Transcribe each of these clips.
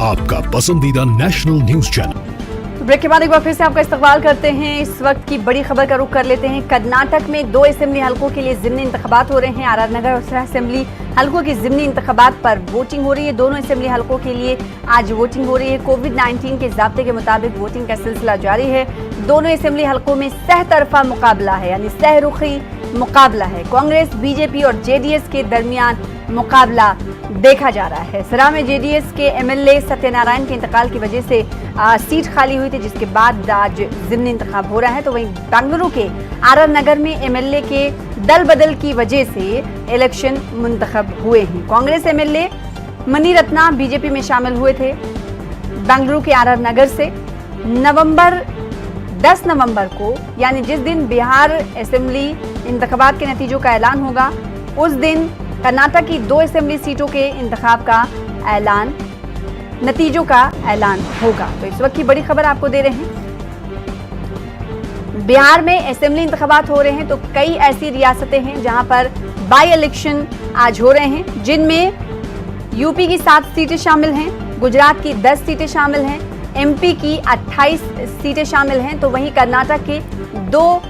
आपका पसंदीदा national news channel. Break के बाद एक बार फिर से आपका इस्तकबाल करते हैं। इस वक्त की बड़ी खबर का रुख कर लेते हैं। कर्नाटक में 2 असेंबली हलकों के लिए ज़िमनी इंतखाबात हो रहे हैं। आर नगर और सिरा असेंबली हलकों की ज़िमनी इंतखाबात पर वोटिंग हो रही है। दोनों असेंबली हलकों के लिए आज वोटिंग हो रही है। कोविड-19 के ज़ाब्ते के मुताबिक वोटिंग का सिलसिला जारी है। दोनों असेंबली हलकों में सहतरफा मुकाबला है, यानी सहरुखी मुकाबला है। कांग्रेस, बीजेपी और जेडीएस के दरमियान मुकाबला देखा जा रहा है। सिरा में जेडीएस के एमएलए सत्यनारायण के इंतकाल की वजह से सीट खाली हुई थी, जिसके बाद आज ज़िमनी इंतखाब हो रहा है। तो वहीं बेंगलुरु के आर नगर में एमएलए के दल बदल की वजह से इलेक्शन मुंतखब हुए हैं। Congress MLA money Ratna BJP में शामिल हुए थे। बेंगलुरु के आर नगर से 10 नवंबर को, यानी जिस दिन बिहार असेंबली इंतखाबात के नतीजों का ऐलान होगा, उस दिन कर्नाटक की 2 असेंबली सीटों के इंतखाब का ऐलान, नतीजों का ऐलान होगा। तो इस वक्त की बड़ी खबर आपको दे रहे हैं। बिहार में असेंबली इंतखाबात हो रहे हैं, तो कई ऐसी रियासतें हैं जहां पर बाई इलेक्शन आज हो रहे हैं, जिनमें यूपी की 7 सीटें शामिल हैं, गुजरात की 10 सीटें शामिल हैं, एमपी की 28 सीटें शामिल हैं। तो वहीं कर्नाटक के 2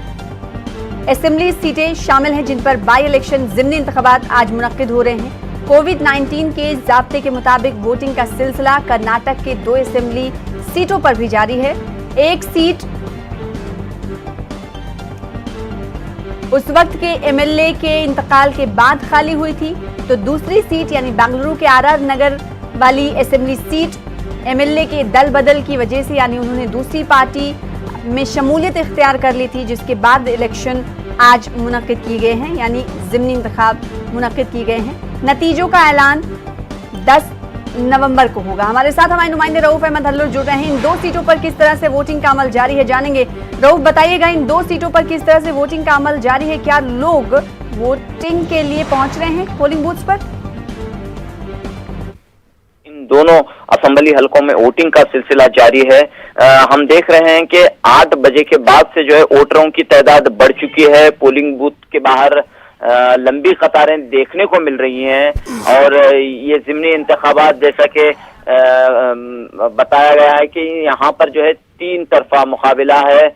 असेंबली सीटें शामिल हैं, जिन पर बाई इलेक्शन ज़िमनी इंतखाबात आज मुनक्किद हो रहे हैं। कोविड-19 के ज़ाब्ते के मुताबिक वोटिंग का सिलसिला कर्नाटक के 2 असेंबली सीटों पर भी जारी है। एक सीट उस वक्त के एमएलए के इंतकाल के बाद खाली हुई थी, तो दूसरी सीट यानी बेंगलुरु के आर नगर वाली असेंबली सीट एमएलए के दल बदल की वजह से, यानी उन्होंने दूसरी पार्टी में शमूलियत इख्तियार कर ली थी, जिसके बाद इलेक्शन आज मुनक्किद किए गए हैं, यानी ज़िमनी इंतखाब मुनक्किद किए गए हैं। नतीजों का ऐलान 10 नवंबर को होगा। हमारे साथ हमारे नुमाइंदे रऊफ अहमद हल्लुर जुड़ रहे हैं। इन 2 सीटों पर किस तरह से वोटिंग का अमल जारी है, जानेंगे। रऊफ, बताइएगा, इन 2 सीटों पर किस तरह से वोटिंग का अमल जारी है? क्या लोग वोटिंग के लिए पहुंच रहे हैं पोलिंग बूथ्स पर? दोनों असेंबली हलकों में वोटिंग का सिलसिला जारी है। हम देख रहे हैं कि 8 बजे के बाद से जो है वोटरों की तादाद बढ़ चुकी है। पोलिंग बूथ के बाहर लंबी कतारें देखने को मिल रही हैं और ये ज़िमनी इंतखाबात, जैसा कि बताया गया है कि यहाँ पर जो है 3 तरफा मुकाबला है।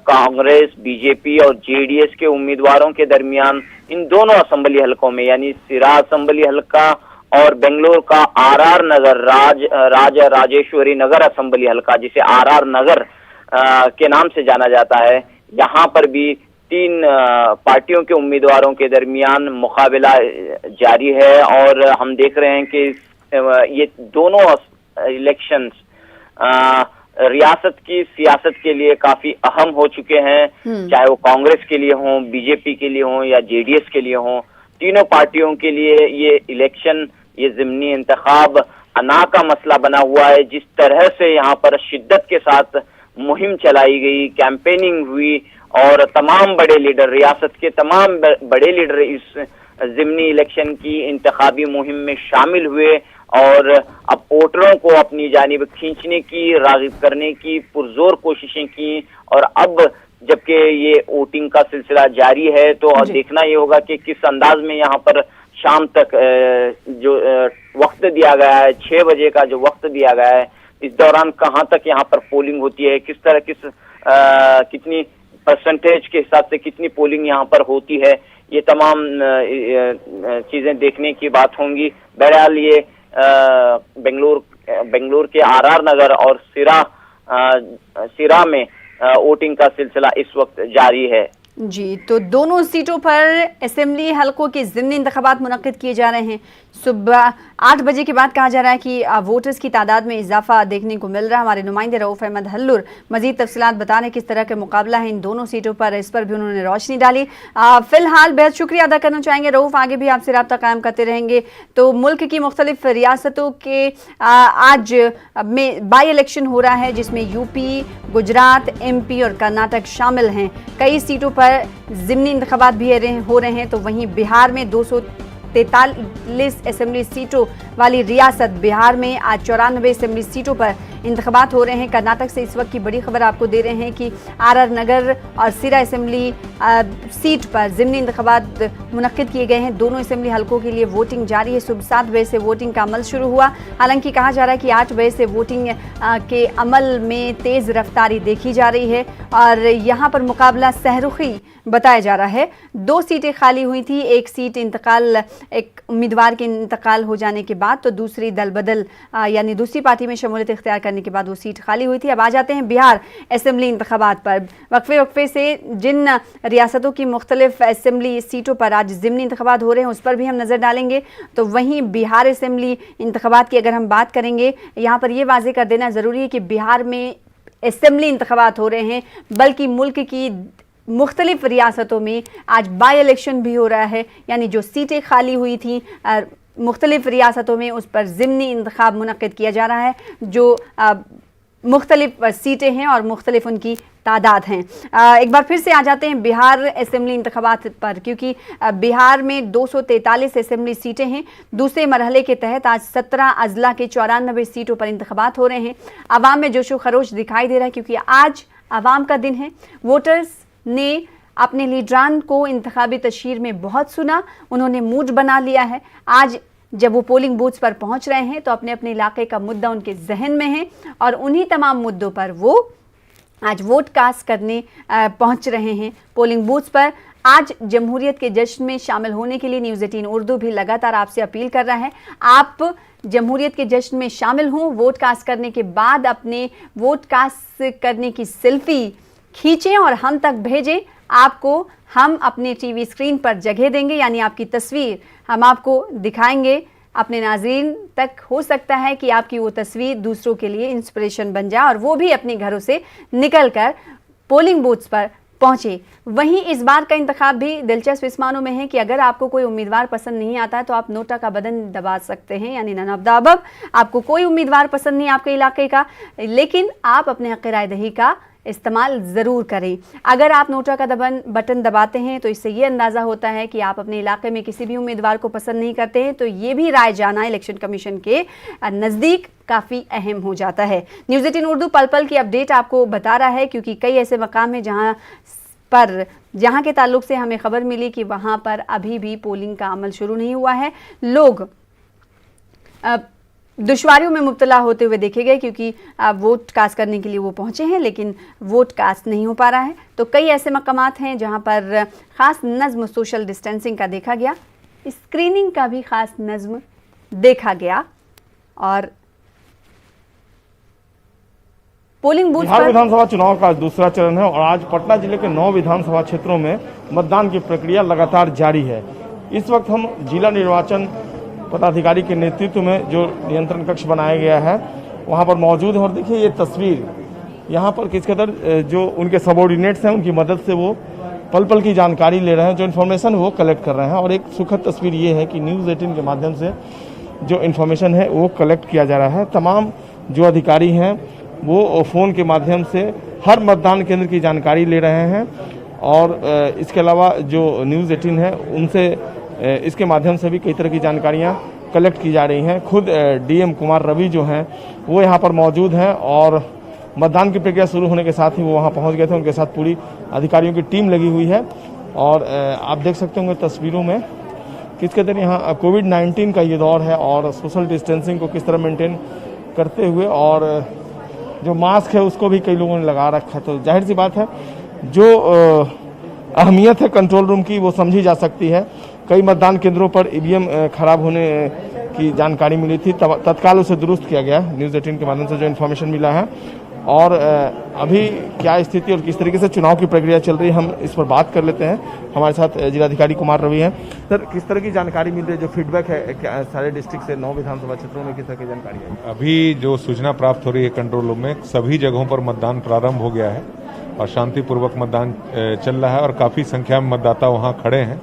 कांग्रेस, बीजेपी और जेडीएस के उम्मीदवारों के दरमियान इन दोनों असेंबली हलकों में, यानी सिरा असेंबली हलका और बेंगलुरु का आर नगर राजा राजेश्वरी नगर असेंबली हलका, जिसे आर नगर के नाम से जाना जाता है, यहाँ पर भी 3 पार्टियों के उम्मीदवारों के दरमियान मुकाबला जारी है। और हम देख रहे हैं कि ये दोनों इलेक्शंस रियासत की सियासत के लिए काफी अहम हो चुके हैं, चाहे वो कांग्रेस के लिए हों, बीजेपी के लिए हों या जेडीएस के लिए हों। तीनों पार्टियों के लिए ये इलेक्शन, ये ज़िमनी इंतखाब अना का मसला बना हुआ है। जिस तरह से यहाँ पर शिद्दत के साथ मुहिम चलाई गई, कैंपेनिंग हुई और तमाम बड़े लीडर, रियासत के तमाम बड़े लीडर इस ज़िमनी इलेक्शन की इंतखाबी मुहिम में शामिल हुए और अब वोटरों को अपनी जानिब खींचने की, राग़िब करने की पुरजोर कोशिशें की। और अब जबकि ये वोटिंग का सिलसिला जारी है, तो देखना ये होगा कि किस अंदाज में यहाँ पर शाम तक जो वक्त दिया गया है, 6 बजे का जो वक्त दिया गया है, इस दौरान कहाँ तक यहाँ पर पोलिंग होती है, किस तरह कितनी परसेंटेज के हिसाब से कितनी पोलिंग यहाँ पर होती है, ये तमाम चीजें देखने की बात होंगी। बहरहाल ये बेंगलुरु के आर नगर और सिरा में वोटिंग का सिलसिला इस वक्त जारी है। जी, तो दोनों सीटों पर असेंबली हलकों के ज़िमनी इंतखाबात मुनक्किद किए जा रहे हैं। सुबह 8 बजे के बाद कहा जा रहा है कि वोटर्स की तादाद में इजाफा देखने को मिल रहा है। हमारे नुमाइंदे रऊफ अहमद हल्लुर मजीद तफसीलात बता रहे हैं किस तरह का मुकाबला है इन दोनों सीटों पर, इस पर भी उन्होंने रोशनी डाली। फिलहाल बेहद शुक्रिया अदा करना चाहेंगे रऊफ, आगे भी आपसे रब्ता कायम करते रहेंगे। तो मुल्क की मुख्तलिफ रियासतों के आज में बाई इलेक्शन हो रहा है, जिसमें यूपी, गुजरात, एमपी और कर्नाटक शामिल हैं। कई सीटों पर ज़िमनी इंतखाबात भी हो रहे हैं। तो वहीं बिहार में 243 असेंबली सीटों वाली रियासत बिहार में आज 94 असेंबली सीटों पर इंतखाबात हो रहे हैं। कर्नाटक से इस वक्त की बड़ी खबर आपको दे रहे हैं कि आर नगर और सिरा असेंबली सीट पर ज़िमनी इंतखाबात मुनक्किद किए गए हैं। दोनों असेंबली हलकों के लिए वोटिंग जारी है। सुबह 7 बजे से वोटिंग का अमल शुरू हुआ। हालांकि कहा जा रहा है कि 8 बजे से वोटिंग के अमल में तेज़ रफ्तारी देखी जा रही है और यहाँ पर मुकाबला सहरुखी बताया जा रहा है। 2 सीटें खाली हुई थी, एक सीट एक उम्मीदवार के इंतकाल हो जाने के बाद, तो दूसरी दल बदल यानी दूसरी पार्टी में शमूलियत इख्तियार करने के बाद वो सीट खाली हुई थी। अब आ जाते हैं बिहार असेंबली इंतखाबात पर। वक्फे से जिन रियासतों की मुख्तलिफ असेंबली सीटों पर आज ज़िमनी इंतखाबात हो रहे हैं उस पर भी हम नज़र डालेंगे। तो वहीं बिहार असेंबली इंतखाबात की अगर हम बात करेंगे, यहाँ पर यह वाज़ेह कर देना ज़रूरी है कि बिहार में असेंबली इंतखाबात हो रहे हैं, बल्कि मुल्क की मुख्तलिफ रियासतों में आज बाई इलेक्शन भी हो रहा है। यानी जो सीटें खाली हुई थी मुख्तलिफ रियासतों में उस पर ज़िमनी इंतखाब मुनक्किद किया जा रहा है। जो मुख्तलिफ सीटें हैं और मुख्तलिफ उनकी तादाद हैं। एक बार फिर से आ जाते हैं बिहार असेंबली इंतखाबात पर, क्योंकि बिहार में 243 असेंबली सीटें हैं। दूसरे मरहले के तहत आज 17 अजला के 94 सीटों पर इंतखाबात हो रहे हैं। आवाम में जोशो खरोश दिखाई दे रहा है, क्योंकि आज आवाम का दिन है। वोटर्स ने अपने लीडरान को इंतखाबी तशहीर में बहुत सुना, उन्होंने मूड बना लिया है। आज जब वो पोलिंग बूथ्स पर पहुंच रहे हैं तो अपने अपने इलाके का मुद्दा उनके जहन में है और उन्हीं तमाम मुद्दों पर वो आज वोट कास्ट करने पहुंच रहे हैं पोलिंग बूथ्स पर। आज जमहूरियत के जश्न में शामिल होने के लिए न्यूज़ 18 उर्दू भी लगातार आपसे अपील कर रहा है। आप जमहूरियत के जश्न में शामिल हों, वोट कास्ट करने के बाद अपने वोट कास्ट करने की सेल्फी खींचें और हम तक भेजें। आपको हम अपने टीवी स्क्रीन पर जगह देंगे, यानी आपकी तस्वीर हम आपको दिखाएंगे अपने नाज़रीन तक। हो सकता है कि आपकी वो तस्वीर दूसरों के लिए इंस्पिरेशन बन जाए और वो भी अपने घरों से निकलकर पोलिंग बूथ्स पर पहुंचे। वहीं इस बार का इंतखाब भी दिलचस्प इस मानों में है कि अगर आपको कोई उम्मीदवार पसंद नहीं आता है तो आप नोटा का बटन दबा सकते हैं, यानी नन ऑफ द अबव। आपको कोई उम्मीदवार पसंद नहीं आपके इलाके का, लेकिन आप अपने हक़ राय दही का इस्तेमाल ज़रूर करें। अगर आप नोटा का बटन दबाते हैं तो इससे ये अंदाज़ा होता है कि आप अपने इलाके में किसी भी उम्मीदवार को पसंद नहीं करते हैं, तो ये भी राय जाना इलेक्शन कमीशन के नज़दीक काफ़ी अहम हो जाता है। न्यूज़ 18 उर्दू पल पल की अपडेट आपको बता रहा है, क्योंकि कई ऐसे मकाम हैं जहाँ के ताल्लुक से हमें खबर मिली कि वहाँ पर अभी भी पोलिंग का अमल शुरू नहीं हुआ है। लोग दुश्वारियों में मुब्तला होते हुए देखे गए, क्योंकि वोट कास्ट करने के लिए वो पहुंचे हैं लेकिन वोट कास्ट नहीं हो पा रहा है। तो कई ऐसे मकामात हैं जहां पर ख़ास नज़्म सोशल डिस्टेंसिंग का देखा गया, स्क्रीनिंग का भी ख़ास नज़्म देखा गया। और पोलिंग बूथ बिहार विधानसभा चुनाव का दूसरा चरण है और आज पटना जिले के 9 विधानसभा क्षेत्रों में मतदान की प्रक्रिया लगातार जारी है। इस वक्त हम जिला निर्वाचन पदाधिकारी के नेतृत्व में जो नियंत्रण कक्ष बनाया गया है वहां पर मौजूद है और देखिए ये तस्वीर यहाँ पर किस कदर जो उनके सबॉर्डिनेट्स हैं उनकी मदद से वो पल पल की जानकारी ले रहे हैं, जो इन्फॉर्मेशन वो कलेक्ट कर रहे हैं। और एक सुखद तस्वीर ये है कि न्यूज़ 18 के माध्यम से जो इन्फॉर्मेशन है वो कलेक्ट किया जा रहा है। तमाम जो अधिकारी हैं वो फ़ोन के माध्यम से हर मतदान केंद्र की जानकारी ले रहे हैं और इसके अलावा जो न्यूज़ 18 है उनसे इसके माध्यम से भी कई तरह की जानकारियां कलेक्ट की जा रही हैं। खुद डीएम कुमार रवि जो हैं वो यहां पर मौजूद हैं और मतदान की प्रक्रिया शुरू होने के साथ ही वो वहां पहुंच गए थे। उनके साथ पूरी अधिकारियों की टीम लगी हुई है और आप देख सकते होंगे तस्वीरों में किस कदर यहाँ कोविड-19 का ये दौर है और सोशल डिस्टेंसिंग को किस तरह मेंटेन करते हुए और जो मास्क है उसको भी कई लोगों ने लगा रखा है। तो जाहिर सी बात है जो अहमियत है कंट्रोल रूम की वो समझी जा सकती है। कई मतदान केंद्रों पर ईवीएम खराब होने की जानकारी मिली थी, तत्काल उसे दुरुस्त किया गया न्यूज़ 18 के माध्यम से जो इन्फॉर्मेशन मिला है। और अभी क्या स्थिति और किस तरीके से चुनाव की प्रक्रिया चल रही है हम इस पर बात कर लेते हैं। हमारे साथ जिलाधिकारी कुमार रवि हैं। सर, किस तरह की जानकारी मिल रही है, जो फीडबैक है क्या सारे डिस्ट्रिक्ट से 9 विधानसभा क्षेत्रों में किस तरह की जानकारी है? अभी जो सूचना प्राप्त हो रही है कंट्रोल रूम में, सभी जगहों पर मतदान प्रारंभ हो गया है और शांतिपूर्वक मतदान चल रहा है और काफ़ी संख्या में मतदाता वहाँ खड़े हैं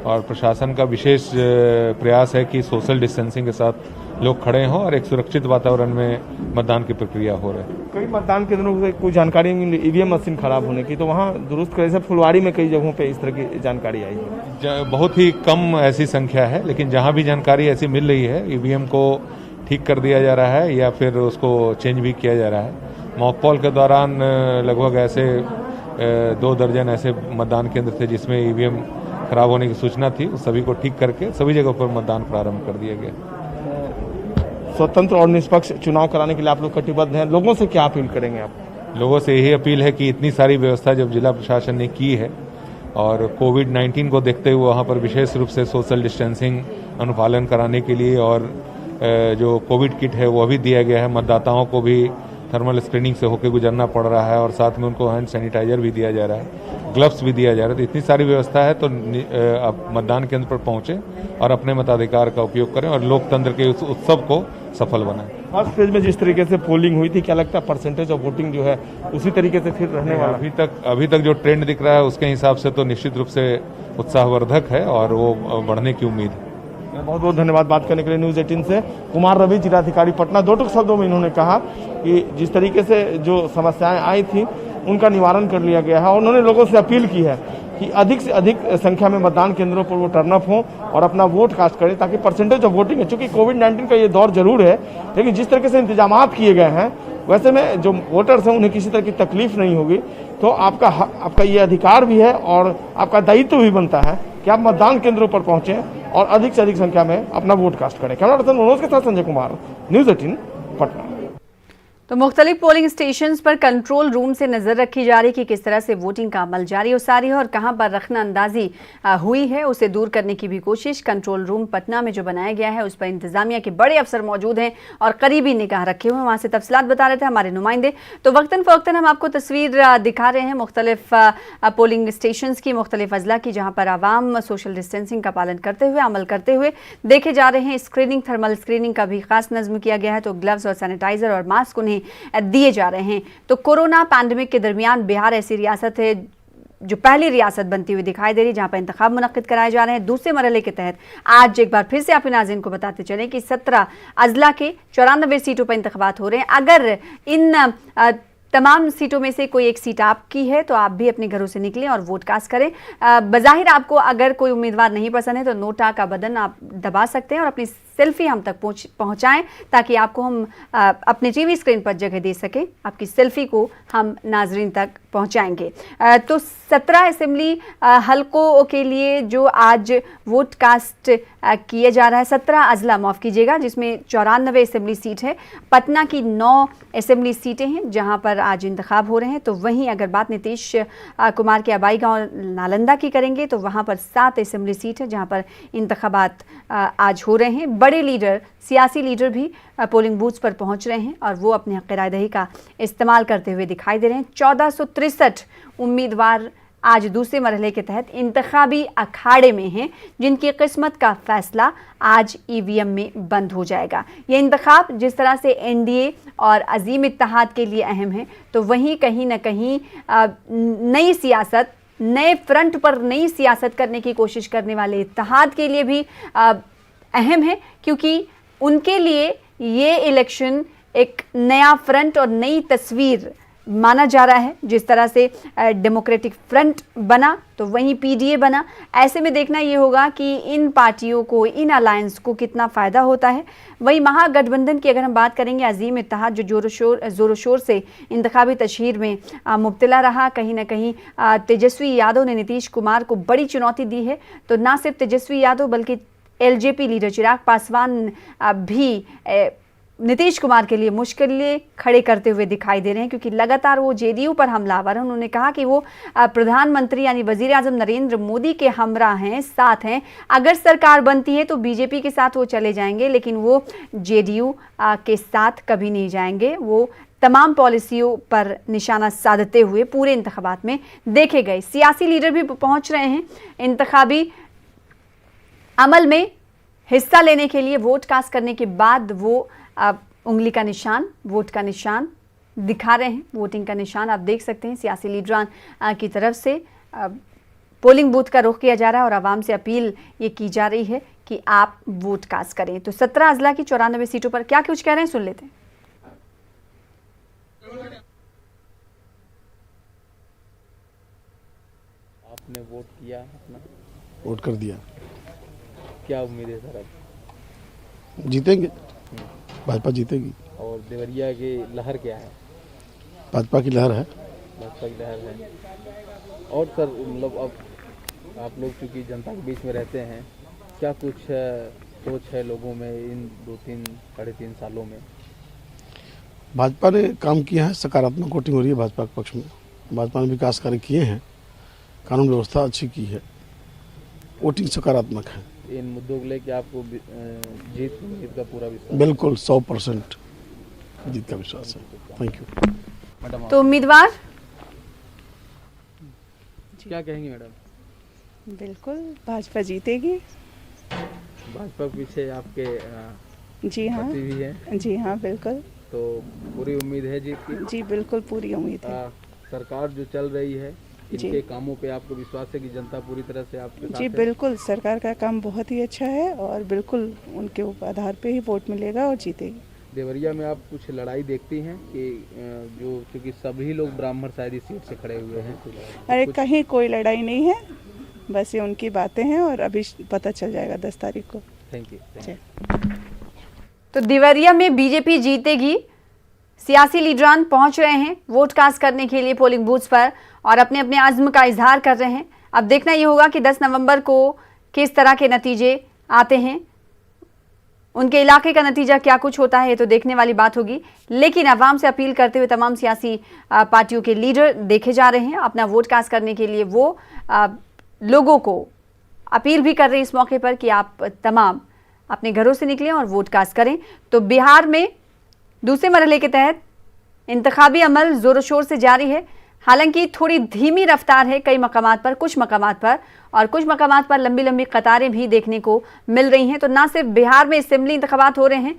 और प्रशासन का विशेष प्रयास है कि सोशल डिस्टेंसिंग के साथ लोग खड़े हों और एक सुरक्षित वातावरण में मतदान की प्रक्रिया हो रही है। कई मतदान केंद्रों से कुछ जानकारी मिली ईवीएम मशीन खराब होने की, तो वहाँ दुरुस्त करे से फुलवारी में कई जगहों पे इस तरह की जानकारी आई है। बहुत ही कम ऐसी संख्या है, लेकिन जहाँ भी जानकारी ऐसी मिल रही है ईवीएम को ठीक कर दिया जा रहा है या फिर उसको चेंज भी किया जा रहा है। मॉक पोल के दौरान लगभग ऐसे 2 दर्जन ऐसे मतदान केंद्र थे जिसमें ईवीएम खराब होने की सूचना थी, उस सभी को ठीक करके सभी जगहों पर मतदान प्रारंभ कर दिया गया। स्वतंत्र और निष्पक्ष चुनाव कराने के लिए आप लोग कटिबद्ध हैं, लोगों से क्या अपील करेंगे आप? लोगों से यही अपील है कि इतनी सारी व्यवस्था जब जिला प्रशासन ने की है और कोविड-19 को देखते हुए वहाँ पर विशेष रूप से सोशल डिस्टेंसिंग अनुपालन कराने के लिए और जो कोविड किट है वो भी दिया गया है, मतदाताओं को भी थर्मल स्क्रीनिंग से होकर गुजरना पड़ रहा है और साथ में उनको हैंड सैनिटाइजर भी दिया जा रहा है, ग्लव्स भी दिया जा रहा है। तो इतनी सारी व्यवस्था है तो आप मतदान केंद्र पर पहुंचे और अपने मताधिकार का उपयोग करें और लोकतंत्र के उस उत्सव को सफल बनाएं। फर्स्ट फेज में जिस तरीके से पोलिंग हुई थी, क्या लगता है परसेंटेज ऑफ वोटिंग जो है उसी तरीके से फिर रहने वाला? अभी तक जो ट्रेंड दिख रहा है उसके हिसाब से तो निश्चित रूप से उत्साहवर्धक है और वो बढ़ने की उम्मीद है। बहुत बहुत धन्यवाद बात करने के लिए न्यूज़ 18 से। कुमार रवि, जिलाधिकारी पटना, 2 टूक शब्दों में इन्होंने कहा कि जिस तरीके से जो समस्याएं आई थी उनका निवारण कर लिया गया है और उन्होंने लोगों से अपील की है कि अधिक से अधिक संख्या में मतदान केंद्रों पर वो टर्न अप हों और अपना वोट कास्ट करें ताकि परसेंटेज ऑफ वोटिंग है। चूंकि कोविड-19 का ये दौर जरूर है, लेकिन जिस तरीके से इंतजाम किए गए हैं वैसे में जो वोटर्स हैं उन्हें किसी तरह की तकलीफ नहीं होगी। तो आपका ये अधिकार भी है और आपका दायित्व भी बनता है कि आप मतदान केंद्रों पर पहुंचें और अधिक से अधिक संख्या में अपना वोट कास्ट करें। कैमरा पर्सन मनोज के साथ संजय कुमार, न्यूज़ 18 पटना। तो मुख्तलिफ पोलिंग स्टेशंस पर कंट्रोल रूम से नजर रखी जा रही कि किस तरह से वोटिंग का अमल जारी और सारी है और कहां पर रखना अंदाजी हुई है उसे दूर करने की भी कोशिश। कंट्रोल रूम पटना में जो बनाया गया है उस पर इंतजामिया के बड़े अफसर मौजूद हैं और करीबी निगाह रखे हुए हैं। वहां से तफसीलात बता रहे थे हमारे नुमाइंदे। तो वक्तन फवक्तन हम आपको तस्वीर दिखा रहे हैं मुख्तलिफ पोलिंग स्टेशन की, मुख्तलिफ अजला की, जहाँ पर आवाम सोशल डिस्टेंसिंग का पालन करते हुए, अमल करते हुए देखे जा रहे हैं। स्क्रीनिंग, थर्मल स्क्रीनिंग का भी खास नज़्म किया गया है। तो ग्लव्स और सैनिटाइजर और मास्क उन्हें दिए जा रहे हैं। तो कोरोना पैंडेमिक के दरमियान बिहार ऐसी रियासत है जो पहली रियासत बनती हुई दिखाई दे रही, जहां पर इंतखाब मुनक्किद कराए जा रहे हैं। दूसरे मरहले के तहत आज एक बार फिर से आपके नाज़रीन को बताते चलें कि 17 अजला के 94 सीटों पर इंतखाबात हो रहे हैं। अगर इन तमाम सीटों में से कोई एक सीट आपकी है तो आप भी अपने घरों से निकलें और वोट कास्ट करें। बज़ाहिर आपको अगर कोई उम्मीदवार नहीं पसंद है तो नोटा का बटन आप दबा सकते हैं और अपनी सेल्फी हम तक पहुंचाएं ताकि आपको हम अपने टीवी स्क्रीन पर जगह दे सकें। आपकी सेल्फी को हम नाजरीन तक पहुंचाएंगे। तो 17 असेंबली हलकों के लिए जो आज वोट कास्ट किया जा रहा है, 17 अजला माफ़ कीजिएगा, जिसमें 94 असेंबली सीट है। पटना की 9 असेंबली सीटें हैं जहां पर आज इंतखाब हो रहे हैं। तो वहीं अगर बात नीतीश कुमार के आबाई गांव नालंदा की करेंगे तो वहां पर 7 असेंबली सीट है जहां पर इंतखाबात आज हो रहे हैं। बड़े लीडर, सियासी लीडर भी पोलिंग बूथ्स पर पहुंच रहे हैं और वो अपने हक़ राय-दही का इस्तेमाल करते हुए दिखाई दे रहे हैं। 1463 उम्मीदवार आज दूसरे मरहले के तहत इंतखाबी अखाड़े में हैं, जिनकी किस्मत का फैसला आज ईवीएम में बंद हो जाएगा। ये इंतखाब जिस तरह से एनडीए और अजीम इत्तेहाद के लिए अहम है, तो वहीं कहीं ना कहीं नई सियासत, नए फ्रंट पर नई सियासत करने की कोशिश करने वाले इत्तेहाद के लिए भी अहम है, क्योंकि उनके लिए ये इलेक्शन एक नया फ्रंट और नई तस्वीर माना जा रहा है। जिस तरह से डेमोक्रेटिक फ्रंट बना तो वहीं पीडीए बना। ऐसे में देखना ये होगा कि इन पार्टियों को, इन अलायंस को कितना फ़ायदा होता है। वहीं महागठबंधन की अगर हम बात करेंगे, अजीम इत्तेहाद जो ज़ोर शोर से इंतखाबी तशहीर में मुब्तला रहा, कहीं ना कहीं तेजस्वी यादव ने नीतीश कुमार को बड़ी चुनौती दी है। तो ना सिर्फ तेजस्वी यादव बल्कि एलजेपी लीडर चिराग पासवान भी नीतीश कुमार के लिए मुश्किलें खड़े करते हुए दिखाई दे रहे हैं, क्योंकि लगातार वो जेडीयू पर हमलावर हैं। उन्होंने कहा कि वो प्रधानमंत्री यानी वजीर आजम नरेंद्र मोदी के हमरा हैं, साथ हैं। अगर सरकार बनती है तो बीजेपी के साथ वो चले जाएंगे, लेकिन वो जेडीयू के साथ कभी नहीं जाएंगे। वो तमाम पॉलिसियों पर निशाना साधते हुए पूरे इंतखाबात में देखे गए। सियासी लीडर भी पहुंच रहे हैं इंतखाबी अमल में हिस्सा लेने के लिए। वोट कास्ट करने के बाद वो उंगली का निशान, वोट का निशान दिखा रहे हैं। वोटिंग का निशान आप देख सकते हैं सियासी लीडरान की तरफ से पोलिंग बूथ का रुख किया जा रहा है और आवाम से अपील ये की जा रही है कि आप वोट कास्ट करें। तो 17 अजला की 94 सीटों पर क्या कुछ कह रहे हैं, सुन लेते हैं। आपने वोट किया अपना? वोट कर दिया। क्या उम्मीद है सर अब? जीतेंगे। भाजपा जीतेगी। और देवरिया की लहर क्या है? भाजपा की लहर है। भाजपा की लहर है। और सर मतलब अब आप लोग चूँकि जनता के बीच में रहते हैं, क्या कुछ सोच है लोगों में इन 2-3 सालों में? भाजपा ने काम किया है, सकारात्मक वोटिंग हो रही है भाजपा के पक्ष में। भाजपा ने विकास कार्य किए हैं, कानून व्यवस्था अच्छी की है, वोटिंग सकारात्मक है। इन मुद्दों को लेकर आपको जीत का पूरा विश्वास? बिल्कुल 100% जीत का विश्वास है। Thank you madam. तो उम्मीदवार क्या कहेंगी मैडम? बिल्कुल भाजपा जीतेगी। भाजपा के पीछे आपके जी हाँ, पति भी है? जी हाँ बिल्कुल। तो पूरी उम्मीद है जीत की? जी बिल्कुल पूरी उम्मीद है। सरकार जो चल रही है, जी। इनके कामों पे आपको विश्वास है कि जनता पूरी तरह से आपके साथ जी है? बिल्कुल, सरकार का काम बहुत ही अच्छा है और बिल्कुल उनके आधार पे ही वोट मिलेगा और जीतेगी। देवरिया में आप कुछ लड़ाई देखती हैं कि जो क्योंकि सभी लोग ब्राह्मण शायद इस सीट से खड़े हुए हैं? अरे कहीं कोई लड़ाई नहीं है, बस ये उनकी बातें हैं और अभी पता चल जाएगा 10 तारीख को। Thank you. तो देवरिया में बीजेपी जीतेगी। सियासी लीडरान पहुंच रहे हैं वोट कास्ट करने के लिए पोलिंग बूथ्स पर और अपने अपने आज़्म का इजहार कर रहे हैं। अब देखना ये होगा कि 10 नवंबर को किस तरह के नतीजे आते हैं, उनके इलाके का नतीजा क्या कुछ होता है, ये तो देखने वाली बात होगी। लेकिन आवाम से अपील करते हुए तमाम सियासी पार्टियों के लीडर देखे जा रहे हैं। अपना वोट कास्ट करने के लिए वो लोगों को अपील भी कर रहे हैं इस मौके पर कि आप तमाम अपने घरों से निकलें और वोट कास्ट करें। तो बिहार में दूसरे मरहले के तहत इंतखाबी अमल जोरों शोर से जारी है। हालांकि थोड़ी धीमी रफ्तार है कई मकामात पर, कुछ मकामात पर, और कुछ मकामात पर लंबी लंबी कतारें भी देखने को मिल रही हैं। तो ना सिर्फ बिहार में असेंबली इंतखाबात हो रहे हैं।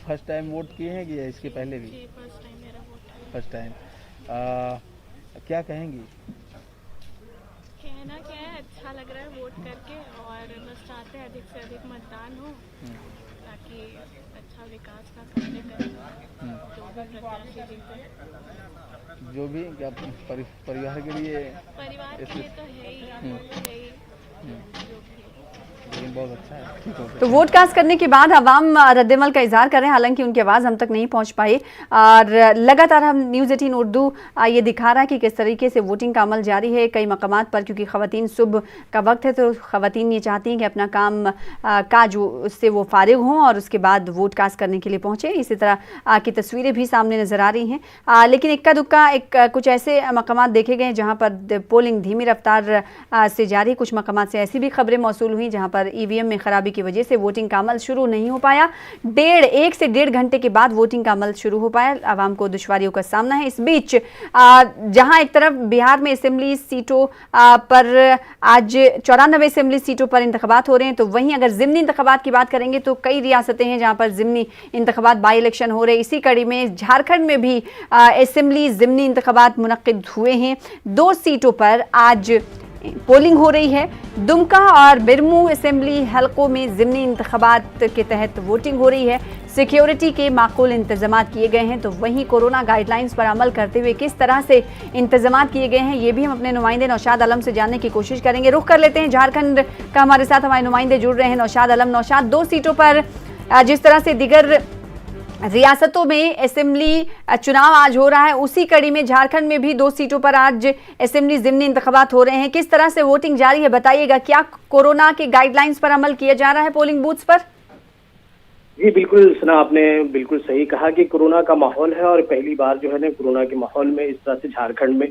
फर्स्ट टाइम वोट किए हैं कि इसके पहले भी? फर्स्ट टाइम मेरा वोट है। First time. क्या कहेंगी? कहना क्या है, अच्छा लग रहा है वोट करके और बस चाहते हैं अधिक से अधिक मतदान हो ताकि अच्छा विकास का कार्य करें जो भी प्रत्याशी जीते। जो भी क्या परिवार के लिए? परिवार के लिए तो है ही जो भी लेकिन बहुत अच्छा है। तो वोट कास्ट करने के बाद अवाम रद्दमल का इजहार कर रहे हैं। हालांकि उनकी आवाज़ हम तक नहीं पहुंच पाई और लगातार हम न्यूज़ 18 उर्दू ये दिखा रहा है कि किस तरीके से वोटिंग का अमल जारी है कई मकामात पर, क्योंकि ख़वातीन सुबह का वक्त है तो ख़वातीन ये चाहती हैं कि अपना काम काज उससे वो फारिग हों और उसके बाद वोट कास्ट करने के लिए पहुँचे। इसी तरह की तस्वीरें भी सामने नज़र आ रही हैं। लेकिन इक्का दुक्का कुछ ऐसे मकामात देखे गए जहाँ पर पोलिंग धीमी रफ्तार से जारी। कुछ मकामात से ऐसी भी खबरें मौसूल हुई जहाँ पर ईवीएम में खराबी की वजह से वोटिंग का अमल शुरू नहीं हो पाया। 1 से 1.5 घंटे के बाद वोटिंग का अमल शुरू हो पाया। आवाम को दुश्वारियों का सामना है। इस बीच जहां एक तरफ बिहार में असेंबली सीटों पर आज 94 असेंबली सीटों पर इंतखाबात हो रहे हैं, तो वहीं अगर ज़िमनी इंतखाबात की बात करेंगे तो कई रियासतें हैं जहां पर ज़िमनी इंतखाबात बाई इलेक्शन हो रहे हैं। इसी कड़ी में झारखंड में भी असेंबली ज़िमनी इंतखाबात मुनक्किद हुए हैं। 2 सीटों पर आज पोलिंग हो रही है। दुमका और बिरमू असेंबली हलकों में ज़िमनी इंतखाबात के तहत वोटिंग हो रही है। सिक्योरिटी के माकूल इंतजाम किए गए हैं। तो वहीं कोरोना गाइडलाइंस पर अमल करते हुए किस तरह से इंतजाम किए गए हैं ये भी हम अपने नुमाइंदे नौशाद आलम से जानने की कोशिश करेंगे। रुख कर लेते हैं झारखंड का, हमारे साथ हमारे नुमाइंदे जुड़ रहे हैं। नौशाद आलम, नौशाद, 2 सीटों पर जिस तरह से दिगर रियासतों में असेंबली चुनाव आज हो रहा है, उसी कड़ी में झारखंड में भी 2 सीटों पर आज असेंबली ज़िमनी इंतखाबात हो रहे हैं। किस तरह से वोटिंग जारी है बताइएगा। क्या कोरोना के गाइडलाइंस पर अमल किया जा रहा है पोलिंग बूथ्स पर? जी बिल्कुल सना, आपने बिल्कुल सही कहा कि कोरोना का माहौल है और पहली बार जो है ना कोरोना के माहौल में इस तरह से झारखंड में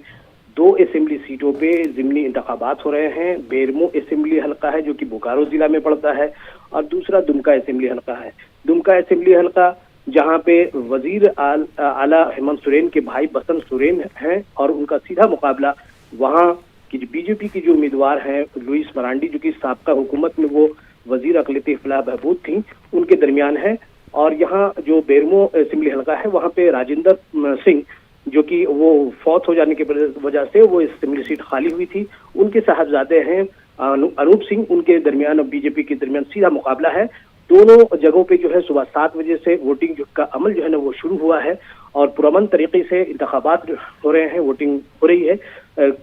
2 असेंबली सीटों पे ज़िमनी इंतखाबात हो रहे हैं। बेरमो असेंबली हल्का है जो कि बोकारो जिला में पड़ता है और दूसरा दुमका असेंबली हल्का है। दुमका असेंबली हल्का जहां पे वजीर आला हेमंत सोरेन के भाई बसंत सोरेन हैं और उनका सीधा मुकाबला वहां की बीजेपी की जो उम्मीदवार हैं लुइस मरांडी, जो कि साबका हुकूमत में वो वजीर अक़लियती फलाह बहबूद थी, उनके दरमियान है। और यहाँ जो बेरमो असेंबली हल्का है वहां पे राजेंद्र सिंह, जो कि वो फौत हो जाने की वजह से वो असेंबली सीट खाली हुई थी, उनके साहबजादे हैं अनूप सिंह, उनके दरमियान बीजेपी के दरमियान सीधा मुकाबला है। दोनों जगहों पे जो है सुबह 7 बजे से वोटिंग का अमल जो है ना वो शुरू हुआ है और पुरअमन तरीके से इंतखाबात हो रहे हैं, वोटिंग हो रही है।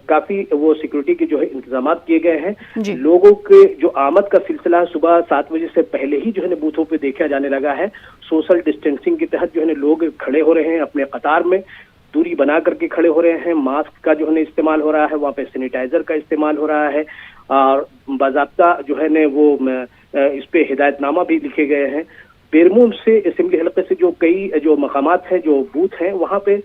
काफी वो सिक्योरिटी के जो है इंतजाम किए गए हैं। लोगों के जो आमद का सिलसिला सुबह 7 बजे से पहले ही जो है ना बूथों पे देखा जाने लगा है। सोशल डिस्टेंसिंग के तहत जो है ना लोग खड़े हो रहे हैं, अपने कतार में दूरी बना करके खड़े हो रहे हैं। मास्क का जो है ना इस्तेमाल हो रहा है, वहाँ पे सैनिटाइजर का इस्तेमाल हो रहा है और बाज़ाब्ता जो है ना वो इस पे हिदायतनामा भी लिखे गए हैं। बेरमो से असेंबली हलके से जो कई जो मकामात हैं, जो बूथ हैं, वहाँ पे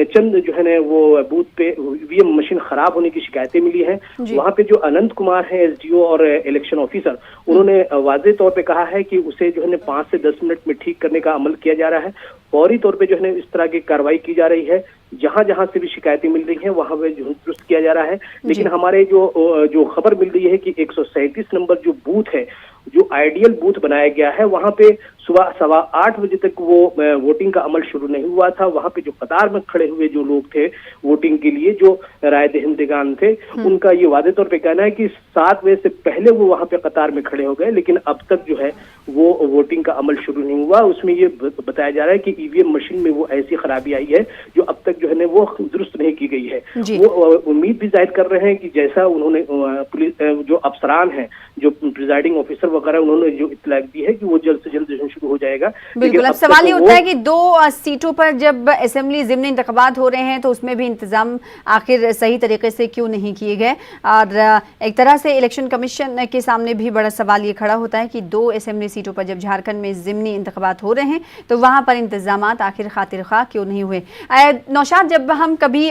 चंद जो है ना वो बूथ पे ईवीएम मशीन खराब होने की शिकायतें मिली हैं। वहाँ पे जो अनंत कुमार हैं एसडीओ और इलेक्शन ऑफिसर, उन्होंने वाज़ेह तौर पे कहा है कि उसे जो है ना 5 से 10 मिनट में ठीक करने का अमल किया जा रहा है। फौरी तौर पे जो है ना इस तरह की कार्रवाई की जा रही है। जहां जहां से भी शिकायतें मिल रही हैं वहां पे दुरुस्त किया जा रहा है। लेकिन हमारे जो खबर मिल रही है कि 137 नंबर जो बूथ है, जो आइडियल बूथ बनाया गया है, वहां पे सुबह 8:15 बजे तक वो वोटिंग का अमल शुरू नहीं हुआ था। वहां पे जो कतार में खड़े हुए जो लोग थे वोटिंग के लिए, जो राय दहिंदगान थे, उनका ये वादे तौर पे कहना है कि 7 बजे से पहले वो वहां पे कतार में खड़े हो गए, लेकिन अब तक जो है वो वोटिंग का अमल शुरू नहीं हुआ। उसमें ये बताया जा रहा है कि ईवीएम मशीन में वो ऐसी खराबी आई है जो अब तक जो है ना वो दुरुस्त नहीं की गई है। वो उम्मीद भी जाहिर कर रहे हैं कि जैसा उन्होंने पुलिस जो अफसरान हैं, जो प्रिजाइडिंग ऑफिसर वगैरह, उन्होंने जो इत्तला दी है कि वो जल्द से जल्द शुरू हो जाएगा। बिल्कुल। अब सवाल ये होता है कि 2 सीटों पर जब असेंबली ज़िमनी इंतखाबात हो रहे हैं तो उसमें भी इंतजाम आखिर सही तरीके से क्यों नहीं किए गए। और एक तरह से इलेक्शन कमीशन के सामने भी बड़ा सवाल ये खड़ा होता है कि 2 असेंबली सीटों पर जब झारखंड में ज़िमनी इंतखाबात हो रहे हैं तो वहाँ पर इंतजामात आखिर खातिर खा क्यों नहीं हुए। नौशाद, जब हम कभी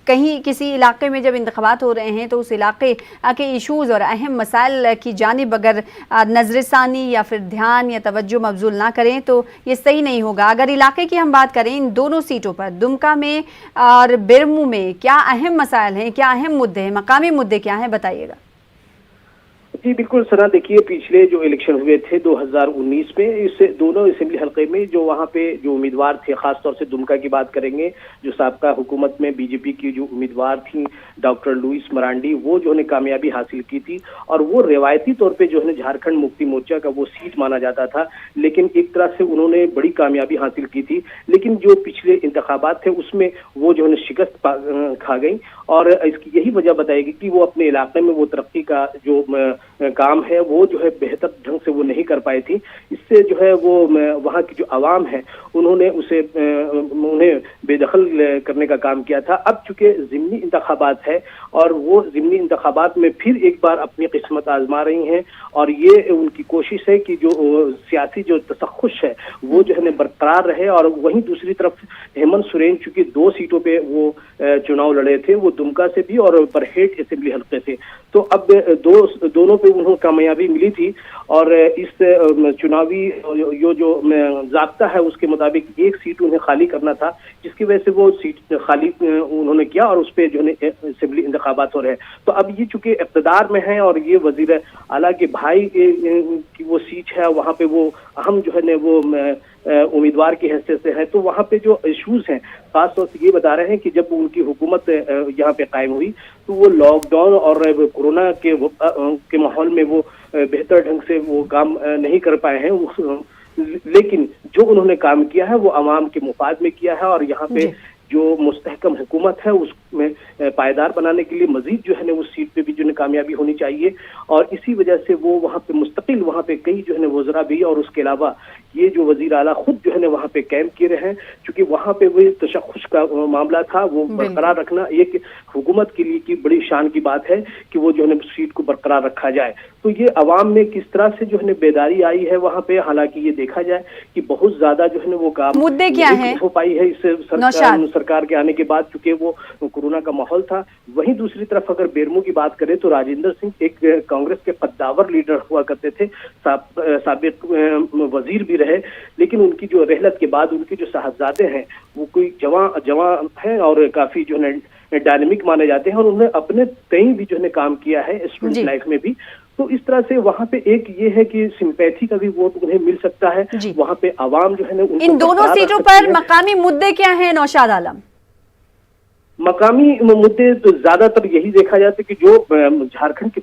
कहीं किसी इलाके में जब इंतखाबात हो रहे हैं तो उस इलाके के इशूज़ और अहम मसाइल की जानिब अगर नज़रसानी या फिर ध्यान या तवज्जो मबजूल ना करें तो ये सही नहीं होगा। अगर इलाके की हम बात करें, इन दोनों सीटों पर दुमका में और बेरमो में क्या अहम मसाइल हैं, क्या अहम मुद्दे हैं, मकामी मुद्दे क्या हैं, बताइएगा। जी बिल्कुल सना, देखिए पिछले जो इलेक्शन हुए थे 2019 में, इस दोनों असेंबली हलके में जो वहाँ पे जो उम्मीदवार थे, खासतौर से दुमका की बात करेंगे, जो साबका हुकूमत में बीजेपी की जो उम्मीदवार थी डॉक्टर लुइस मरांडी, वो जो है कामयाबी हासिल की थी और वो रिवायती तौर पे जो है झारखंड मुक्ति मोर्चा का वो सीट माना जाता था। लेकिन एक तरह से उन्होंने बड़ी कामयाबी हासिल की थी, लेकिन जो पिछले इंतखाबात थे उसमें वो जो है शिकस्त खा गई और इसकी यही वजह बताएगी कि वो अपने इलाके में वो तरक्की का जो काम है वो जो है बेहतर ढंग से वो नहीं कर पाई थी। इससे जो है वो वहाँ की जो आवाम है उन्होंने उन्हें बेदखल करने का काम किया था। अब चूंकि ज़िमनी इंतखाबात है और वो ज़िमनी इंतखाबात में फिर एक बार अपनी किस्मत आजमा रही हैं और ये उनकी कोशिश है कि जो सियासी जो तसख्खुश है वो जो है बरकरार रहे। और वहीं दूसरी तरफ हेमंत सोरेन चूंकि 2 सीटों पे वो चुनाव लड़े थे, वो दुमका से भी और बरहेट असेंबली हल्के से, तो अब दोनों पे उन्हें कामयाबी मिली थी और इस चुनावी जो ज़ाब्ता है उसके मुताबिक 1 सीट उन्हें खाली करना था, जिसकी वजह से वो सीट खाली उन्होंने किया और उस पर जो है असेंबली इंतखाबात हो रहे हैं। तो अब ये चूंकि इक़्तिदार में है और ये वजीर आला के भाई की वो सीट है, वहाँ पे वो अहम जो है ना वो उम्मीदवार की हैसियत से है, तो वहाँ पे जो इशूज हैं खासतौर से ये बता रहे हैं कि जब उनकी हुकूमत यहाँ पे कायम हुई तो वो लॉकडाउन और कोरोना के माहौल में वो बेहतर ढंग से वो काम नहीं कर पाए हैं। लेकिन जो उन्होंने काम किया है वो आवाम के मुफाद में किया है और यहाँ पे जो मुस्तहकम हुकूमत है उसमें पायदार बनाने के लिए मजीद जो है ना उस सीट पे भी जो है कामयाबी होनी चाहिए। और इसी वजह से वो वहाँ पे मुस्तकिल वहाँ पे कई जो है ना वज़रा भी और उसके अलावा ये जो वज़ीर आला खुद जो है ना वहाँ पे कैंप किए रहे हैं, क्योंकि वहाँ पे वही तशख़्ख़ुस का मामला था, वो बरकरार रखना एक हुकूमत के लिए की बड़ी शान की बात है कि वो जो है ना सीट को बरकरार रखा जाए। तो ये अवाम में किस तरह से जो है बेदारी आई है वहाँ पे, हालांकि ये देखा जाए कि बहुत ज्यादा जो है वो काम मुद्दे क्या है हो पाई है इस सरकार के आने के बाद, चूंकि वो कोरोना का माहौल था। वहीं दूसरी तरफ अगर बेरमो की बात करें तो राजेंद्र सिंह एक कांग्रेस के कद्दावर लीडर हुआ करते थे, साबिक वजीर भी रहे, लेकिन उनकी जो रहलत के बाद उनके जो साहबजादे हैं वो कोई जवान हैं और काफी जो है डायनेमिक माने जाते हैं और उन्होंने अपने कहीं भी जो है काम किया है स्टूडेंट लाइफ में भी। तो इस तरह से वहाँ पे एक ये है कि सिंपैथी का भी वोट उन्हें मिल सकता है, वहाँ पे आवाम जो है ना। इन दोनों सीटों पर मकामी मुद्दे क्या हैं नौशाद आलम? मकामी मुद्दे तो ज्यादातर यही देखा जाता है कि जो झारखंड की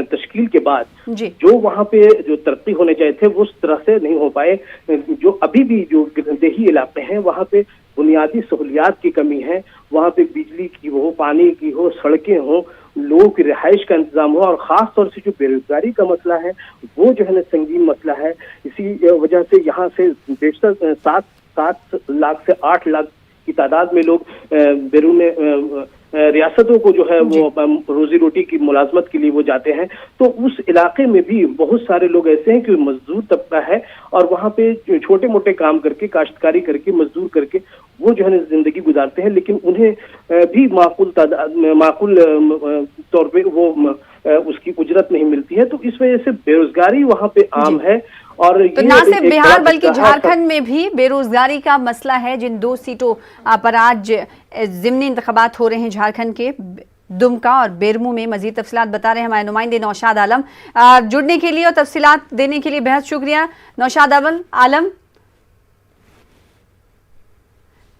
तश्कील के बाद जो वहाँ पे जो तरक्की होने चाहिए थे वो उस तरह से नहीं हो पाए। जो अभी भी जो देही इलाके हैं वहाँ पे बुनियादी सहूलियात की कमी है, वहाँ पे बिजली की हो, पानी की हो, सड़कें हो, लोगों की रिहाइश का इंतजाम हो, और खास तौर से जो बेरोजगारी का मसला है वो जो है ना संगीन मसला है। इसी वजह से यहाँ से बेशतर 7 लाख से 8 लाख की तादाद में लोग बैरून रियासतों को जो है वो रोजी रोटी की मुलाजमत के लिए वो जाते हैं। तो उस इलाके में भी बहुत सारे लोग ऐसे हैं कि मजदूर तबका है और वहाँ पे छोटे मोटे काम करके, काश्तकारी करके, मजदूर करके वो जो है जिंदगी गुजारते हैं, लेकिन उन्हें भी माकूल तौर पे वो उसकी उजरत नहीं मिलती है। तो इस वजह से बेरोजगारी वहाँ पे आम है। और तो ना सिर्फ बिहार बल्कि झारखंड में भी बेरोजगारी का मसला है। जिन 2 सीटों पर आज ज़िमनी इंतखाबात हो रहे हैं झारखंड के, दुमका और बेरमो में, मजीद तफसीलात बता रहे हैं हमारे नुमाइंदे नौशाद आलम। जुड़ने के लिए और तफसीलात देने के लिए बेहद शुक्रिया नौशाद आलम।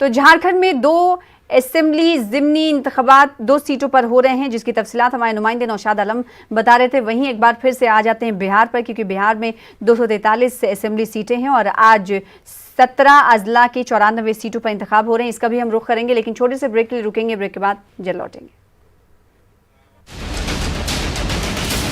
तो झारखंड में 2 असेंबली ज़िमनी इंतखाबात 2 सीटों पर हो रहे हैं, जिसकी तफसीलात हमारे नुमाइंदे नौशाद आलम बता रहे थे। वहीं एक बार फिर से आ जाते हैं बिहार पर, क्योंकि बिहार में 243 असेंबली सीटें हैं और आज 17 अजला की 94 सीटों पर इंतखाब हो रहे हैं। इसका भी हम रुख करेंगे, लेकिन छोटे से ब्रेक के लिए रुकेंगे। ब्रेक के बाद जल्द लौटेंगे।